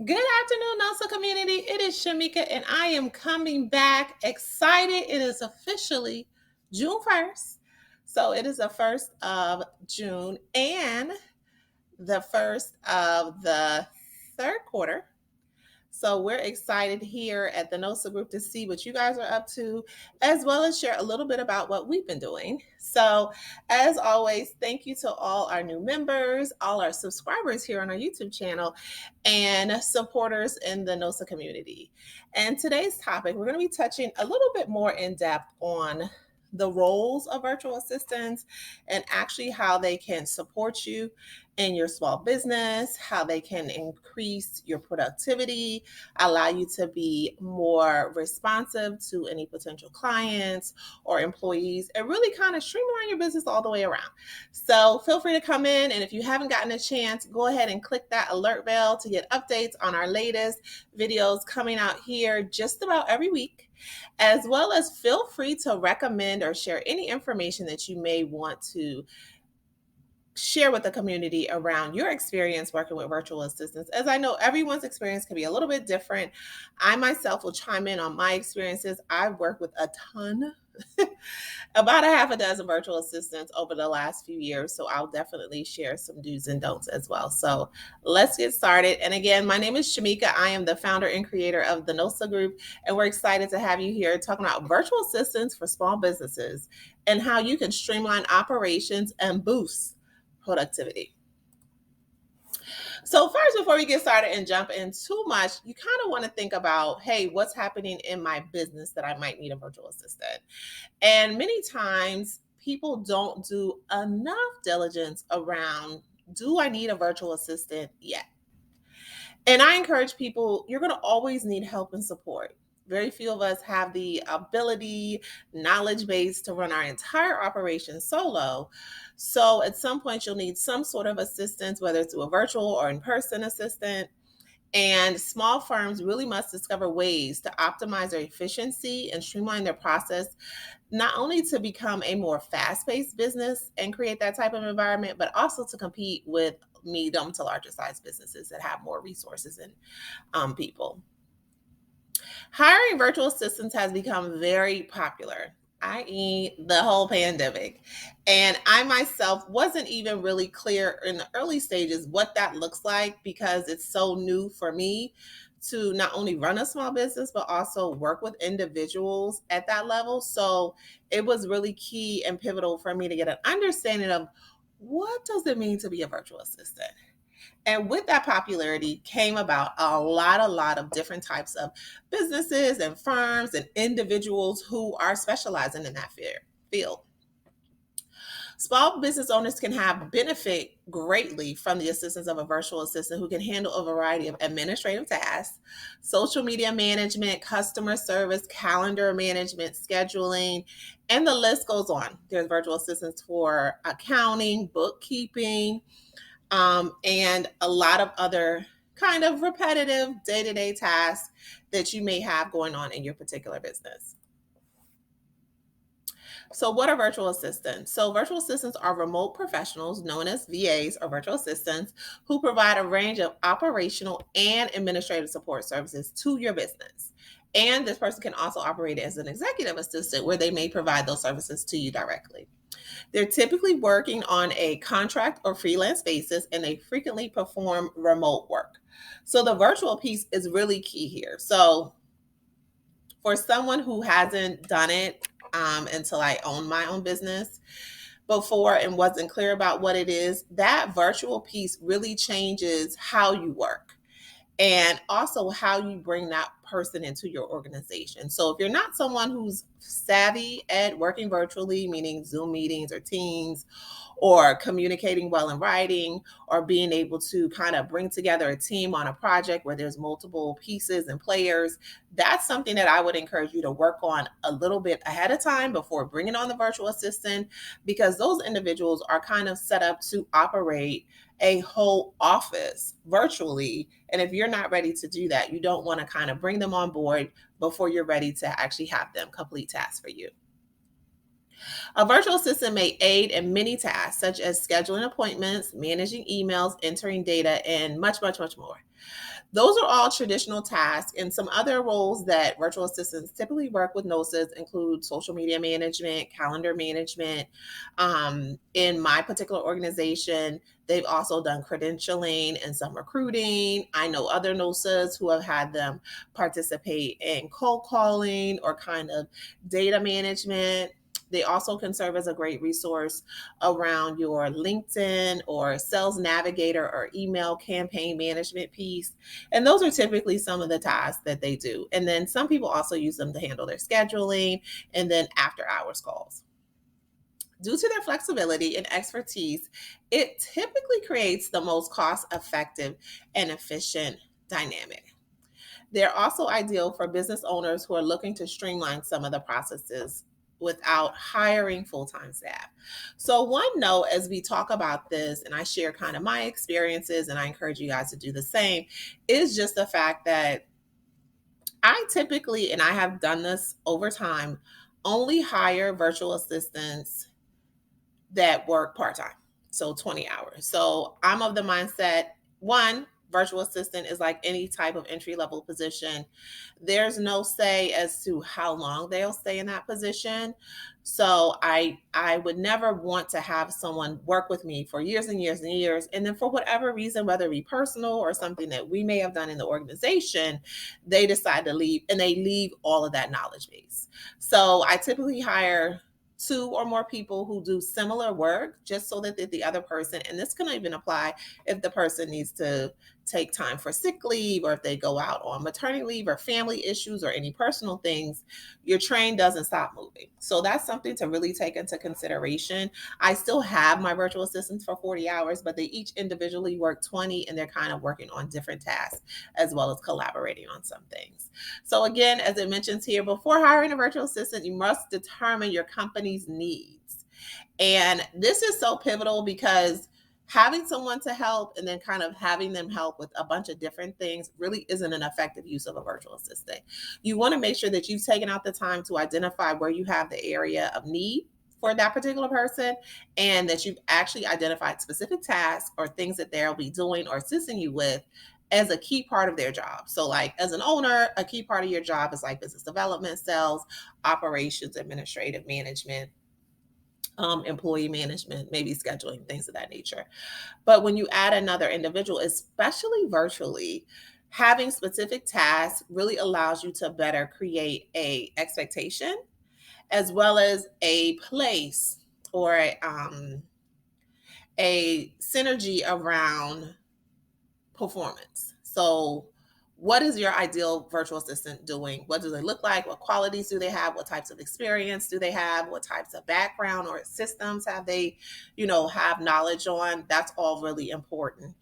Good afternoon, NOSA community. It is Shamika, and I am coming back excited. It is officially June 1st. So it is the 1st of June and the 1st of the third quarter. So we're excited here at the NOSA group to see what you guys are up to, as well as share a little bit about what we've been doing. So, as always, thank you to all our new members, all our subscribers here on our YouTube channel, and supporters in the NOSA community. And today's topic, we're going to be touching a little bit more in depth on the roles of virtual assistants and actually how they can support you in your small business, how they can increase your productivity, allow you to be more responsive to any potential clients or employees, and really kind of streamline your business all the way around. So feel free to come in. And if you haven't gotten a chance, go ahead and click that alert bell to get updates on our latest videos coming out here just about every week. As well as feel free to recommend or share any information that you may want to share with the community around your experience working with virtual assistants, as I know everyone's experience can be a little bit different. I myself will chime in on my experiences. I've worked with a ton, about a half a dozen virtual assistants over the last few years. So I'll definitely share some do's and don'ts as well. So let's get started. And again, my name is Shamika. I am the founder and creator of the NOSA Group, and we're excited to have you here talking about virtual assistants for small businesses and how you can streamline operations and boost productivity. So, first, before we get started and jump in too much, you kind of want to think about, hey, what's happening in my business that I might need a virtual assistant? And many times people don't do enough diligence around, do I need a virtual assistant yet? And I encourage people, you're going to always need help and support. Very few of us have the ability, knowledge base to run our entire operation solo. So at some point, you'll need some sort of assistance, whether it's a virtual or in person assistant. And small firms really must discover ways to optimize their efficiency and streamline their process, not only to become a more fast paced business and create that type of environment, but also to compete with medium to larger size businesses that have more resources and people. Hiring virtual assistants has become very popular, i.e., the whole pandemic. And I myself wasn't even really clear in the early stages what that looks like because it's so new for me to not only run a small business, but also work with individuals at that level. So it was really key and pivotal for me to get an understanding of what does it mean to be a virtual assistant? And with that popularity came about a lot of different types of businesses and firms and individuals who are specializing in that field. Small business owners can have benefit greatly from the assistance of a virtual assistant who can handle a variety of administrative tasks, social media management, customer service, calendar management, scheduling, and the list goes on. There's virtual assistants for accounting, bookkeeping, and a lot of other kind of repetitive day-to-day tasks that you may have going on in your particular business. So, what are virtual assistants? So, virtual assistants are remote professionals known as VAs or virtual assistants who provide a range of operational and administrative support services to your business. And this person can also operate as an executive assistant where they may provide those services to you directly. They're typically working on a contract or freelance basis and they frequently perform remote work. So the virtual piece is really key here. So for someone who hasn't done it until I owned my own business before and wasn't clear about what it is, that virtual piece really changes how you work and also how you bring that person into your organization. So if you're not someone who's savvy at working virtually, meaning Zoom meetings or Teams, or communicating well in writing, or being able to kind of bring together a team on a project where there's multiple pieces and players, that's something that I would encourage you to work on a little bit ahead of time before bringing on the virtual assistant, because those individuals are kind of set up to operate a whole office virtually. And if you're not ready to do that, you don't want to kind of bring them on board before you're ready to actually have them complete tasks for you. A virtual assistant may aid in many tasks, such as scheduling appointments, managing emails, entering data, and much, much, much more. Those are all traditional tasks, and some other roles that virtual assistants typically work with nurses include social media management, calendar management. In my particular organization, they've also done credentialing and some recruiting. I know other nurses who have had them participate in cold calling or kind of data management. They also can serve as a great resource around your LinkedIn or sales navigator or email campaign management piece. And those are typically some of the tasks that they do. And then some people also use them to handle their scheduling and then after hours calls. Due to their flexibility and expertise, it typically creates the most cost effective and efficient dynamic. They're also ideal for business owners who are looking to streamline some of the processes without hiring full time staff. So, one note as we talk about this, and I share kind of my experiences, and I encourage you guys to do the same, is just the fact that I typically, and I have done this over time, only hire virtual assistants that work part time, so 20 hours. So I'm of the mindset one, virtual assistant is like any type of entry level position. There's no say as to how long they'll stay in that position. So I would never want to have someone work with me for years and years and years, and then for whatever reason, whether it be personal or something that we may have done in the organization, they decide to leave and they leave all of that knowledge base. So I typically hire two or more people who do similar work just so that the other person, and this can even apply if the person needs to take time for sick leave or if they go out on maternity leave or family issues or any personal things, your train doesn't stop moving. So that's something to really take into consideration. I still have my virtual assistants for 40 hours, but they each individually work 20 and they're kind of working on different tasks as well as collaborating on some things. So again, as it mentions here, before hiring a virtual assistant, you must determine your company's needs. And this is so pivotal because having someone to help and then kind of having them help with a bunch of different things really isn't an effective use of a virtual assistant. You want to make sure that you've taken out the time to identify where you have the area of need for that particular person and that you've actually identified specific tasks or things that they'll be doing or assisting you with as a key part of their job. So, like as an owner, a key part of your job is like business development, sales, operations, administrative management, employee management, maybe scheduling, things of that nature. But when you add another individual, especially virtually, having specific tasks really allows you to better create a expectation as well as a place or a synergy around performance. So, what is your ideal virtual assistant doing? What do they look like? What qualities do they have? What types of experience do they have? What types of background or systems have they, have knowledge on? That's all really important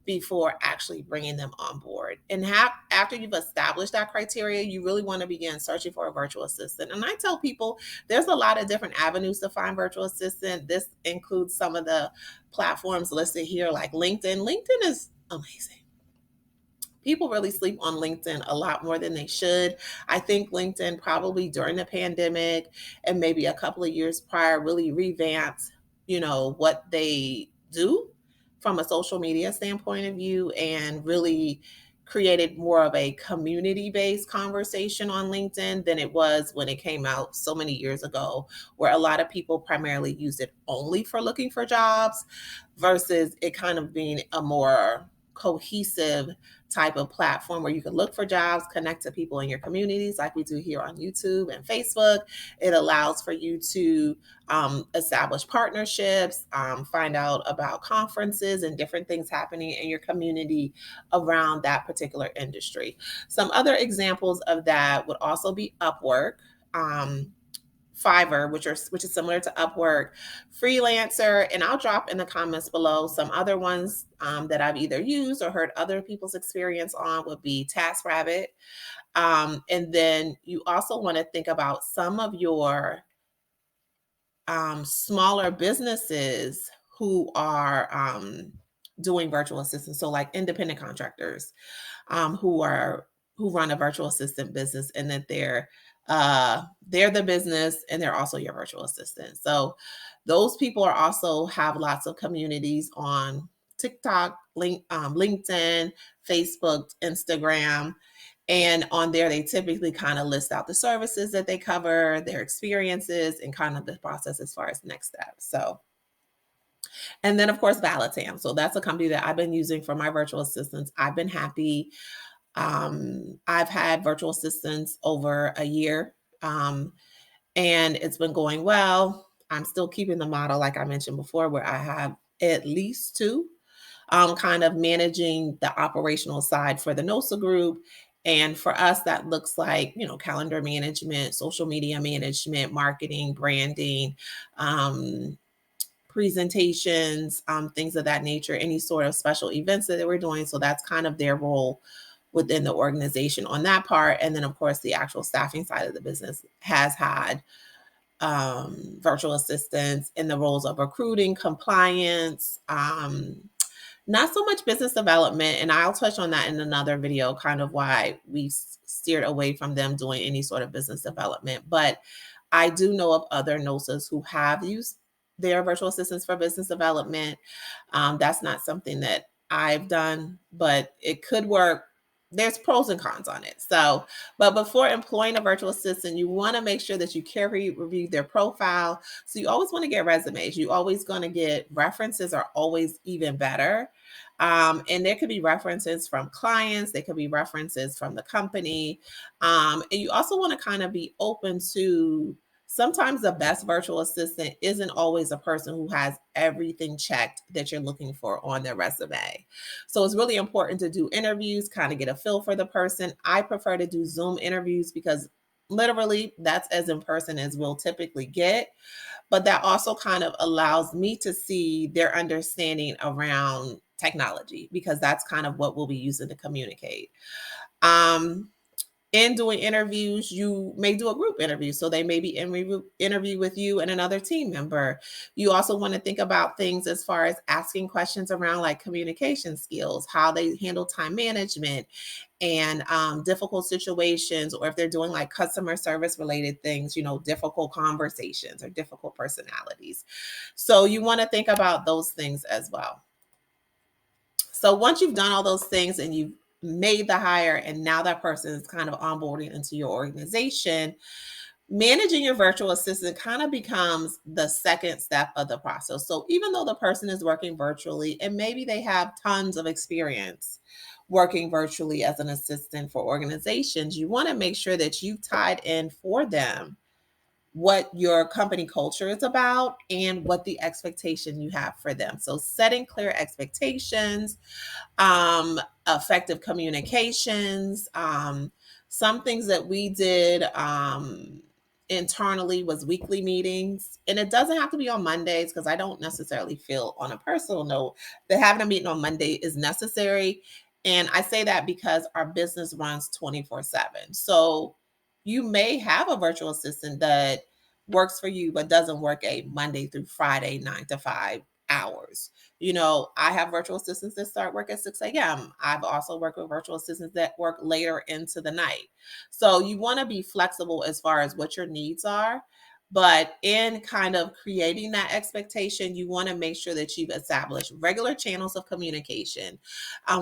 before actually bringing them on board. And after you've established that criteria, you really want to begin searching for a virtual assistant. And I tell people there's a lot of different avenues to find virtual assistant. This includes some of the platforms listed here, like LinkedIn. LinkedIn is amazing. People really sleep on LinkedIn a lot more than they should. I think LinkedIn probably during the pandemic and maybe a couple of years prior really revamped, what they do from a social media standpoint of view and really created more of a community-based conversation on LinkedIn than it was when it came out so many years ago, where a lot of people primarily used it only for looking for jobs versus it kind of being a more cohesive type of platform where you can look for jobs, connect to people in your communities like we do here on YouTube and Facebook. It allows for you to establish partnerships, find out about conferences and different things happening in your community around that particular industry. Some other examples of that would also be Upwork. Fiverr, which is similar to Upwork, Freelancer, and I'll drop in the comments below some other ones that I've either used or heard other people's experience on would be TaskRabbit. And then you also want to think about some of your smaller businesses who are doing virtual assistants. So like independent contractors who run a virtual assistant business and that they're the business and they're also your virtual assistant. So those people are also have lots of communities on TikTok, LinkedIn, Facebook, Instagram. And on there, they typically kind of list out the services that they cover, their experiences, and kind of the process as far as next steps. So, and then of course, Valatam. So that's a company that I've been using for my virtual assistants. I've been happy. I've had virtual assistants over a year, and it's been going well. I'm still keeping the model, like I mentioned before, where I have at least two, kind of managing the operational side for the NOSA group. And for us, that looks like, calendar management, social media management, marketing, branding, um, presentations, things of that nature, any sort of special events that they were doing. So that's kind of their role within the organization on that part. And then, of course, the actual staffing side of the business has had virtual assistants in the roles of recruiting, compliance, not so much business development. And I'll touch on that in another video, kind of why we steered away from them doing any sort of business development. But I do know of other NOSAs who have used their virtual assistants for business development. That's not something that I've done, but it could work. There's pros and cons on it. So, but before employing a virtual assistant, you want to make sure that you carefully review their profile. So you always want to get resumes. You always going to get references are always even better. And there could be references from clients. There could be references from the company. And you also want to kind of be open to sometimes the best virtual assistant isn't always a person who has everything checked that you're looking for on their resume. So it's really important to do interviews, kind of get a feel for the person. I prefer to do Zoom interviews because literally that's as in person as we'll typically get. But that also kind of allows me to see their understanding around technology because that's kind of what we'll be using to communicate. Um, in doing interviews, you may do a group interview. So they may be interview with you and another team member. You also want to think about things as far as asking questions around like communication skills, how they handle time management and difficult situations, or if they're doing like customer service related things, difficult conversations or difficult personalities. So you want to think about those things as well. So once you've done all those things and you've made the hire and now that person is kind of onboarding into your organization, managing your virtual assistant kind of becomes the second step of the process. So even though the person is working virtually and maybe they have tons of experience working virtually as an assistant for organizations, you want to make sure that you've tied in for them what your company culture is about and what the expectation you have for them. So setting clear expectations, effective communications. Some things that we did internally was weekly meetings, and it doesn't have to be on Mondays because I don't necessarily feel, on a personal note, that having a meeting on Monday is necessary. And I say that because our business runs 24/7. So you may have a virtual assistant that works for you but doesn't work a Monday through Friday 9 to 5 hours. I have virtual assistants that start work at 6 a.m. I've also worked with virtual assistants that work later into the night. So you want to be flexible as far as what your needs are. But in kind of creating that expectation, you want to make sure that you've established regular channels of communication,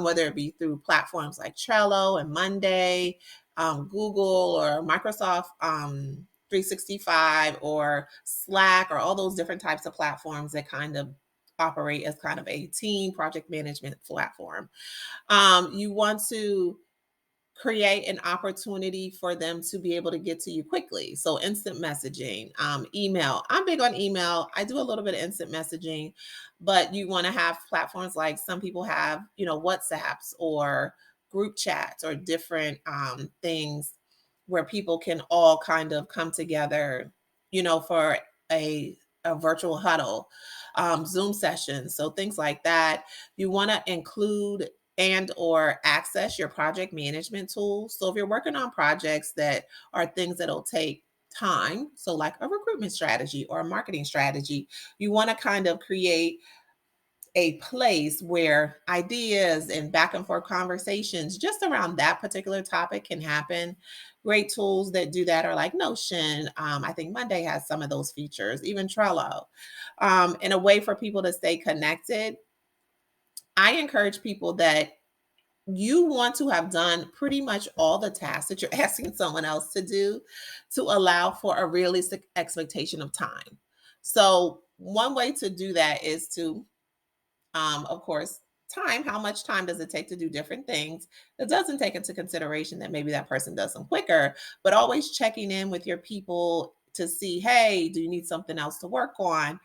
whether it be through platforms like Trello and Monday, Google or Microsoft 365 or Slack or all those different types of platforms that kind of operate as kind of a team project management platform. You want to create an opportunity for them to be able to get to you quickly. So instant messaging, email. I'm big on email. I do a little bit of instant messaging, but you want to have platforms like some people have, WhatsApps or group chats or different things where people can all kind of come together, for a virtual huddle, Zoom sessions. So things like that. You want to include and or access your project management tools. So if you're working on projects that are things that'll take time, so like a recruitment strategy or a marketing strategy, you want to kind of create a place where ideas and back and forth conversations just around that particular topic can happen. Great tools that do that are like Notion. I think Monday has some of those features, even Trello. And a way for people to stay connected I encourage people that you want to have done pretty much all the tasks that you're asking someone else to do to allow for a realistic expectation of time. So, one way to do that is to, of course, time. How much time does it take to do different things? It doesn't take into consideration that maybe that person does them quicker, but always checking in with your people to see, hey, do you need something else to work on?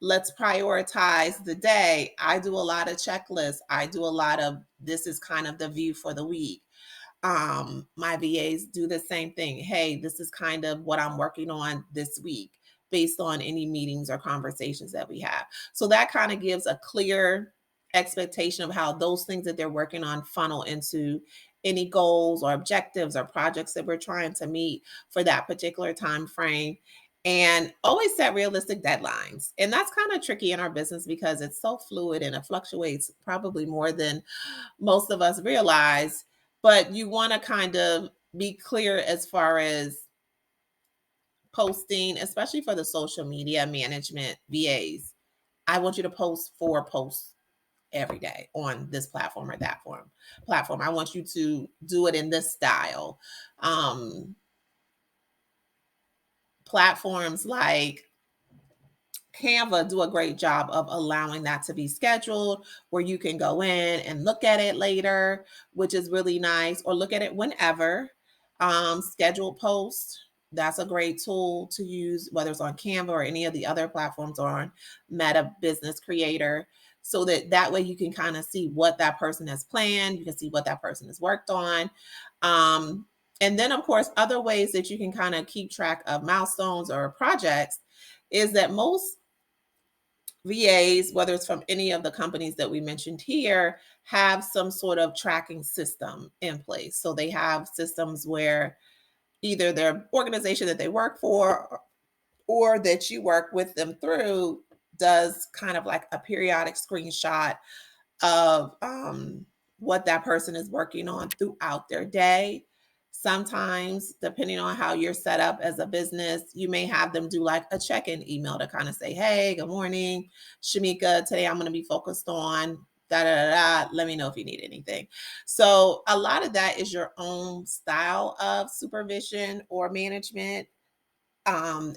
Let's prioritize the day. I do a lot of checklists. I do a lot of this is kind of the view for the week. My VAs do the same thing. Hey, this is kind of what I'm working on this week based on any meetings or conversations that we have. So that kind of gives a clear expectation of how those things that they're working on funnel into any goals or objectives or projects that we're trying to meet for that particular time frame. And always set realistic deadlines. And that's kind of tricky in our business because it's so fluid and it fluctuates probably more than most of us realize. But you want to kind of be clear as far as posting, especially for the social media management VAs. I want you to post 4 posts every day on this platform or that platform. I want you to do it in this style. Um, Platforms like Canva do a great job of allowing that to be scheduled where you can go in and look at it later, which is really nice, or look at it whenever. Scheduled post, that's a great tool to use, whether it's on Canva or any of the other platforms or on Meta Business Creator, so that way you can kind of see what that person has planned. You can see what that person has worked on. Um, and then, of course, other ways that you can kind of keep track of milestones or projects is that most VAs, whether it's from any of the companies that we mentioned here, have some sort of tracking system in place. So they have systems where either their organization that they work for or that you work with them through does kind of like a periodic screenshot of what that person is working on throughout their day. Sometimes, depending on how you're set up as a business, you may have them do like a check in email to kind of say, hey, good morning, Shamika. Today I'm going to be focused on da da da da. Let me know if you need anything. So, a lot of that is your own style of supervision or management.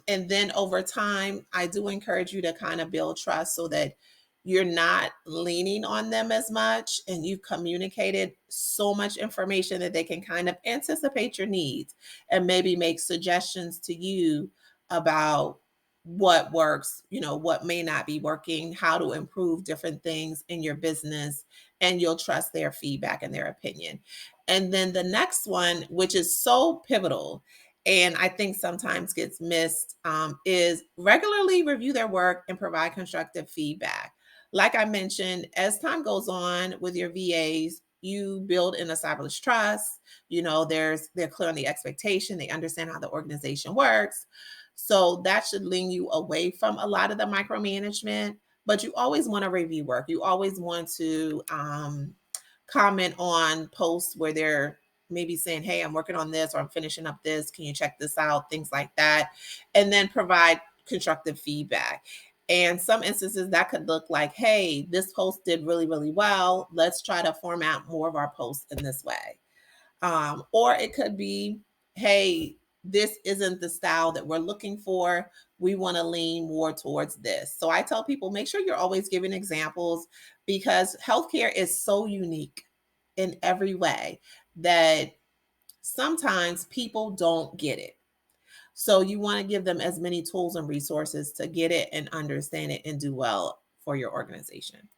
And then over time, I do encourage you to kind of build trust so that you're not leaning on them as much and you've communicated so much information that they can kind of anticipate your needs and maybe make suggestions to you about what works, what may not be working, how to improve different things in your business, and you'll trust their feedback and their opinion. And then the next one, which is so pivotal, and I think sometimes gets missed, is regularly review their work and provide constructive feedback. Like I mentioned, as time goes on with your VAs, you build and establish trust. They're clear on the expectation. They understand how the organization works. So that should lean you away from a lot of the micromanagement. But you always want to review work. You always want to comment on posts where they're maybe saying, hey, I'm working on this or I'm finishing up this. Can you check this out? Things like that. And then provide constructive feedback. And some instances that could look like, hey, this post did really, really well. Let's try to format more of our posts in this way. Or it could be, hey, this isn't the style that we're looking for. We want to lean more towards this. So I tell people, make sure you're always giving examples because healthcare is so unique in every way that sometimes people don't get it. So you want to give them as many tools and resources to get it and understand it and do well for your organization.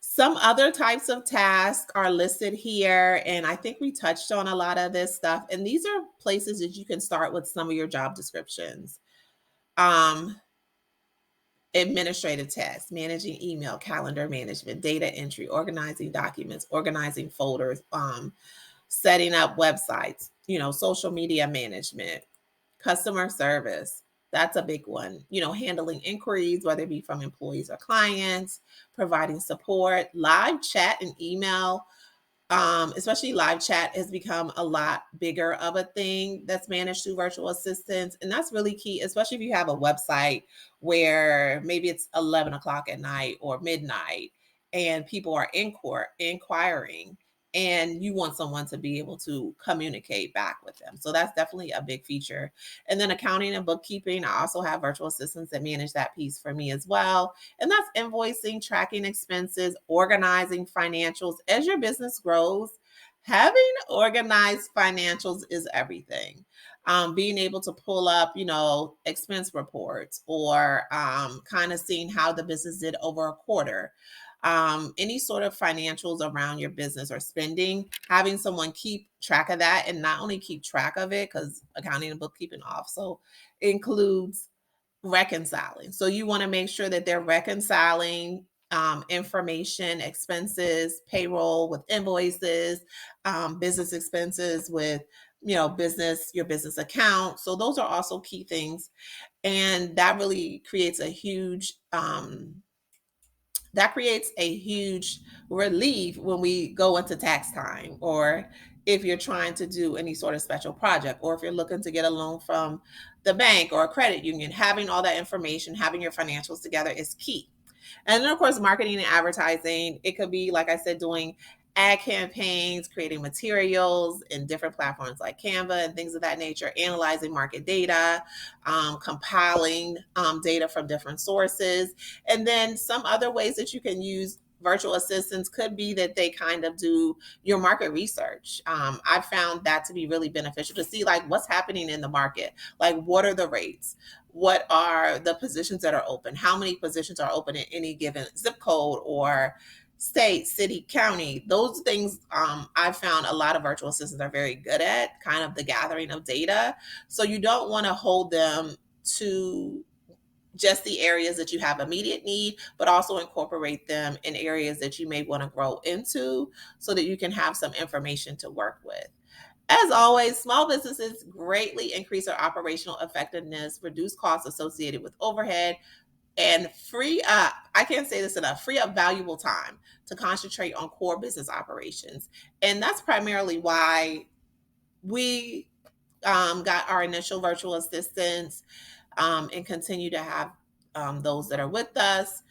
Some other types of tasks are listed here, and I think we touched on a lot of this stuff. And these are places that you can start with some of your job descriptions. Um, Administrative tasks, managing email, calendar management, data entry, organizing documents, organizing folders, setting up websites, social media management, customer service. That's a big one. Handling inquiries, whether it be from employees or clients, providing support, live chat and email especially live chat has become a lot bigger of a thing that's managed through virtual assistants. And that's really key, especially if you have a website where maybe it's 11 o'clock at night or midnight and people are in court inquiring and you want someone to be able to communicate back with them. So that's definitely a big feature. And then accounting and bookkeeping, I also have virtual assistants that manage that piece for me as well. And that's invoicing, tracking expenses, organizing financials. As your business grows, having organized financials is everything. Being able to pull up, expense reports or kind of seeing how the business did over a quarter. Any sort of financials around your business or spending, having someone keep track of that and not only keep track of it, because accounting and bookkeeping also includes reconciling. So you want to make sure that they're reconciling information, expenses, payroll with invoices, business expenses with your business account. So those are also key things, and that creates a huge relief when we go into tax time, or if you're trying to do any sort of special project, or if you're looking to get a loan from the bank or a credit union. Having all that information, having your financials together is key. And then, of course, marketing and advertising. It could be, like I said, doing ad campaigns, creating materials in different platforms like Canva and things of that nature, analyzing market data, compiling data from different sources. And then some other ways that you can use virtual assistants could be that they kind of do your market research. I found that to be really beneficial to see like what's happening in the market, like what are the rates, what are the positions that are open, how many positions are open in any given zip code or state, city, county. Those things, I found a lot of virtual assistants are very good at, kind of the gathering of data. So you don't want to hold them to just the areas that you have immediate need, but also incorporate them in areas that you may want to grow into so that you can have some information to work with. As always, small businesses greatly increase their operational effectiveness, reduce costs associated with overhead, and free up, I can't say this enough, free up valuable time to concentrate on core business operations. And that's primarily why we got our initial virtual assistants, and continue to have those that are with us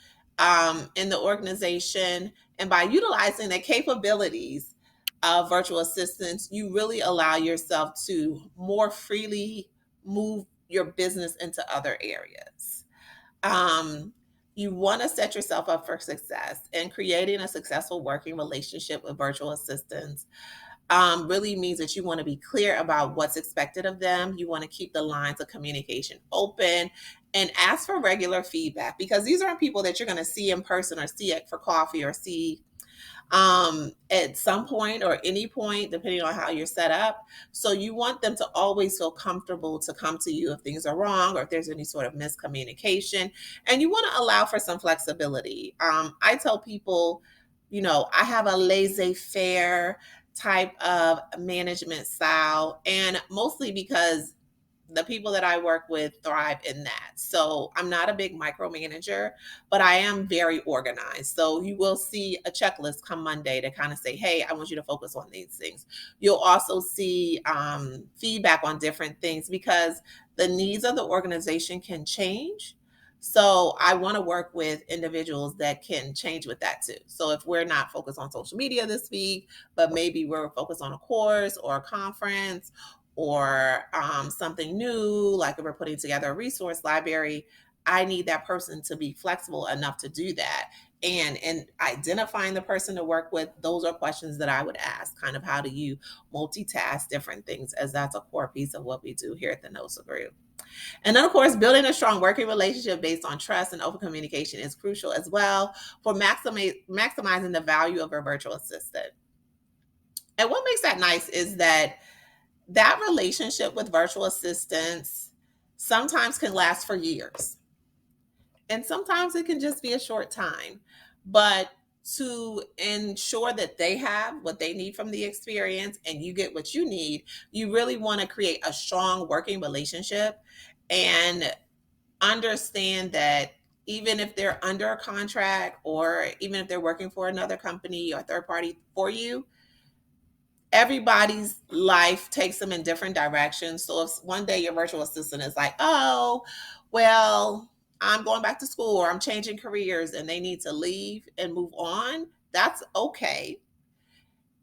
in the organization. And by utilizing the capabilities of virtual assistants, you really allow yourself to more freely move your business into other areas. Um, you want to set yourself up for success, and creating a successful working relationship with virtual assistants really means that you want to be clear about what's expected of them. You want to keep the lines of communication open and ask for regular feedback, because these aren't people that you're going to see in person or see it for coffee or see at some point or any point, depending on how you're set up. So you want them to always feel comfortable to come to you if things are wrong or if there's any sort of miscommunication. And you want to allow for some flexibility. I tell people, I have a laissez faire type of management style, and mostly because the people that I work with thrive in that. So I'm not a big micromanager, but I am very organized. So you will see a checklist come Monday to kind of say, hey, I want you to focus on these things. You'll also see feedback on different things, because the needs of the organization can change. So I want to work with individuals that can change with that too. So if we're not focused on social media this week, but maybe we're focused on a course or a conference or something new, like if we're putting together a resource library, I need that person to be flexible enough to do that. And in identifying the person to work with, those are questions that I would ask. Kind of, how do you multitask different things? As that's a core piece of what we do here at the NOSA Group. And then, of course, building a strong working relationship based on trust and open communication is crucial as well for maximizing the value of a virtual assistant. And what makes that nice is that relationship with virtual assistants sometimes can last for years, and sometimes it can just be a short time. But to ensure that they have what they need from the experience and you get what you need, you really want to create a strong working relationship and understand that even if they're under a contract or even if they're working for another company or third party for you, everybody's life takes them in different directions. So if one day your virtual assistant is like, oh, well, I'm going back to school or I'm changing careers and they need to leave and move on, that's okay.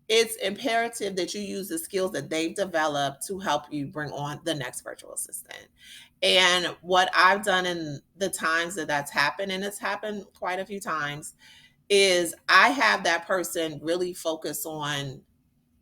It's imperative that you use the skills that they've developed to help you bring on the next virtual assistant. And what I've done in the times that that's happened, and it's happened quite a few times, is I have that person really focus on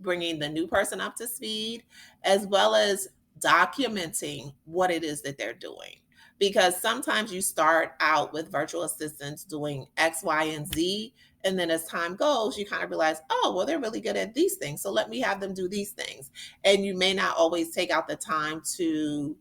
bringing the new person up to speed, as well as documenting what it is that they're doing. Because sometimes you start out with virtual assistants doing X, Y, and Z. And then as time goes, you kind of realize, oh, well, they're really good at these things. So let me have them do these things. And you may not always take out the time to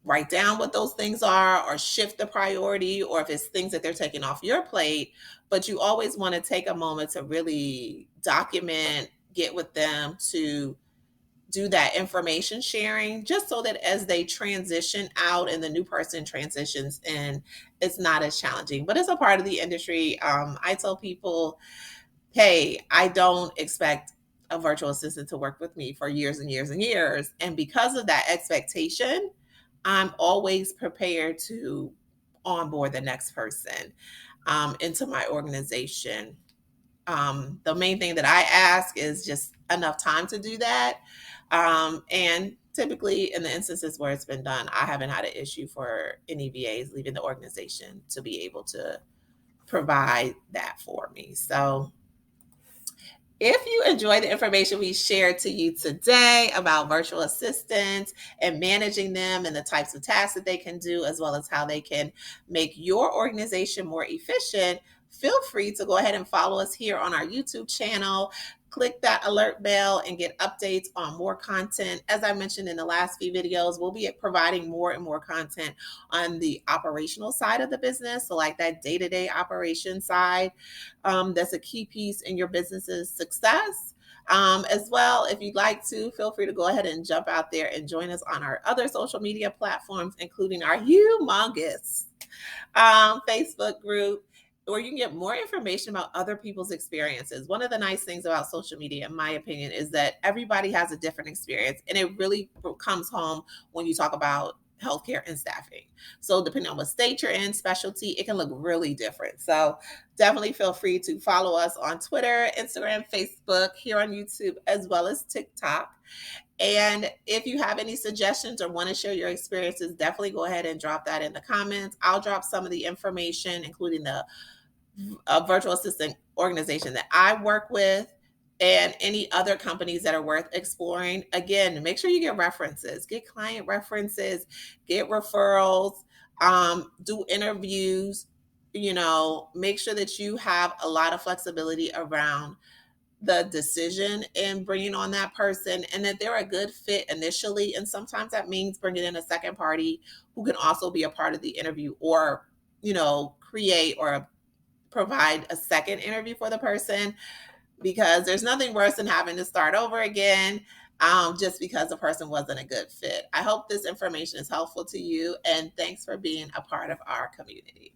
write down what those things are or shift the priority, or if it's things that they're taking off your plate, but you always want to take a moment to really document, get with them to do that information sharing, just so that as they transition out and the new person transitions in, it's not as challenging. But it's a part of the industry. I tell people, hey, I don't expect a virtual assistant to work with me for years and years and years. And because of that expectation, I'm always prepared to onboard the next person into my organization. The main thing that I ask is just enough time to do that. And typically, in the instances where it's been done, I haven't had an issue for any VAs leaving the organization to be able to provide that for me. So, if you enjoy the information we shared to you today about virtual assistants and managing them and the types of tasks that they can do, as well as how they can make your organization more efficient, feel free to go ahead and follow us here on our YouTube channel. Click that alert bell and get updates on more content. As I mentioned in the last few videos, we'll be providing more and more content on the operational side of the business. So, like that day to day operation side, that's a key piece in your business's success. As well, if you'd like to, feel free to go ahead and jump out there and join us on our other social media platforms, including our humongous Facebook group, where you can get more information about other people's experiences. One of the nice things about social media, in my opinion, is that everybody has a different experience, and it really comes home when you talk about healthcare and staffing. So, depending on what state you're in, specialty, it can look really different. So, definitely feel free to follow us on Twitter, Instagram, Facebook, here on YouTube, as well as TikTok. And if you have any suggestions or want to share your experiences, definitely go ahead and drop that in the comments. I'll drop some of the information, including the virtual assistant organization that I work with and any other companies that are worth exploring. Again, make sure you get references, get client references, get referrals, do interviews. Make sure that you have a lot of flexibility around the decision in bringing on that person, and that they're a good fit initially. And sometimes that means bringing in a second party who can also be a part of the interview, or create or provide a second interview for the person, because there's nothing worse than having to start over again, just because the person wasn't a good fit. I hope this information is helpful to you, and thanks for being a part of our community.